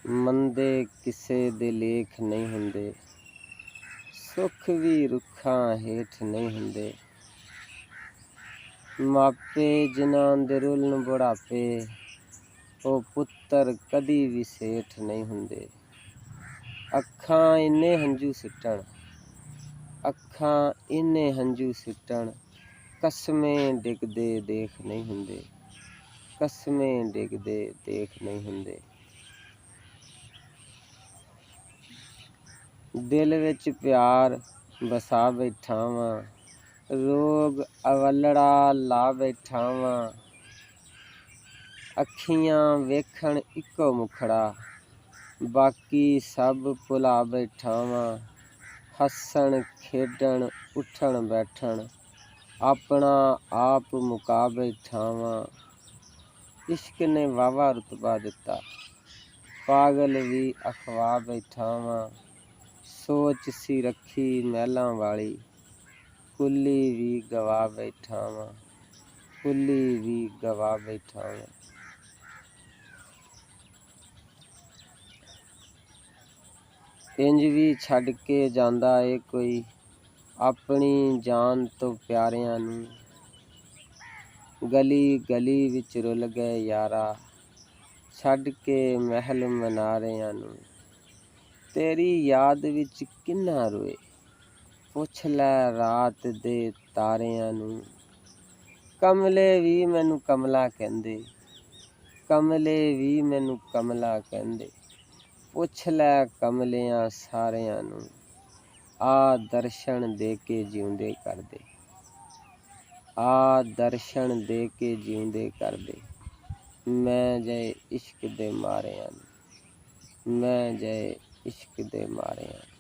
ਮੰਦੇ ਕਿਸੇ ਦੇ ਲੇਖ ਨਹੀਂ ਹੁੰਦੇ, ਸੁੱਖ ਵੀ ਰੁੱਖਾਂ ਹੇਠ ਨਹੀਂ ਹੁੰਦੇ। ਮਾਪੇ ਜਿਨ੍ਹਾਂ ਦੇ ਰੁਲਨ ਬੁਢਾਪੇ, ਉਹ ਪੁੱਤਰ ਕਦੀ ਵੀ ਸੇਠ ਨਹੀਂ ਹੁੰਦੇ। ਅੱਖਾਂ ਇੰਨੇ ਹੰਝੂ ਸਿੱਟਣ, ਅੱਖਾਂ ਇੰਨੇ ਹੰਝੂ ਸਿੱਟਣ, ਕਸਮੇ ਡਿੱਗਦੇ ਦੇਖ ਨਹੀਂ ਹੁੰਦੇ, ਕਸਮੇ ਡਿੱਗਦੇ ਦੇਖ ਨਹੀਂ ਹੁੰਦੇ। ਦਿਲ ਵਿੱਚ ਪਿਆਰ ਵਸਾ ਬੈਠਾ ਵਾਂ, ਰੋਗ ਅਵਲੜਾ ਲਾ ਬੈਠਾ ਵਾਂ। ਅੱਖੀਆਂ ਵੇਖਣ ਇੱਕੋ ਮੁਖੜਾ, ਬਾਕੀ ਸਭ ਭੁਲਾ ਬੈਠਾ ਵਾਂ। ਹੱਸਣ ਖੇਡਣ ਉੱਠਣ ਬੈਠਣ, ਆਪਣਾ ਆਪ ਮੁਕਾ ਬੈਠਾ ਵਾਂ। ਇਸ਼ਕ ਨੇ ਵਾਵਾ ਰੁਤਬਾ ਦਿੱਤਾ, ਪਾਗਲ ਵੀ ਅਖਵਾ ਬੈਠਾ ਵਾਂ। ਸੋਚ ਸੀ ਰੱਖੀ ਮਹਿਲਾਂ ਵਾਲੀ, ਕੁੱਲੀ ਵੀ ਗਵਾ ਬੈਠਾ ਵਾਂ, ਕੁੱਲੀ ਵੀ ਗਵਾ ਬੈਠਾ ਵਾਂ। ਇੰਜ ਵੀ ਛੱਡ ਕੇ ਜਾਂਦਾ ਏ ਕੋਈ, ਆਪਣੀ ਜਾਨ ਤੋਂ ਪਿਆਰਿਆਂ ਨੂੰ। ਗਲੀ ਗਲੀ ਵਿੱਚ ਰੁਲ ਗਏ ਯਾਰਾ, ਛੱਡ ਕੇ ਮਹਿਲ ਮਨਾਰਿਆਂ ਨੂੰ। ਤੇਰੀ ਯਾਦ ਵਿੱਚ ਕਿੰਨਾ ਰੋਏ, ਪੁੱਛ ਲੈ ਰਾਤ ਦੇ ਤਾਰਿਆਂ ਨੂੰ। ਕਮਲੇ ਵੀ ਮੈਨੂੰ ਕਮਲਾ ਕਹਿੰਦੇ, ਕਮਲੇ ਵੀ ਮੈਨੂੰ ਕਮਲਾ ਕਹਿੰਦੇ। ਪੁੱਛ ਲੈ ਕਮਲਿਆਂ ਸਾਰਿਆਂ ਨੂੰ, ਆ ਦਰਸ਼ਨ ਦੇ ਕੇ ਜਿਉਂਦੇ ਕਰਦੇ, ਆ ਦਰਸ਼ਨ ਦੇ ਕੇ ਜਿਉਂਦੇ ਕਰਦੇ। ਮੈਂ ਜਏ ਇਸ਼ਕ ਦੇ ਮਾਰਿਆਂ ਨੂੰ, ਮੈਂ ਜਏ ਇਸ਼ਕ ਦੇ ਮਾਰਿਆਂ ਨੂੰ।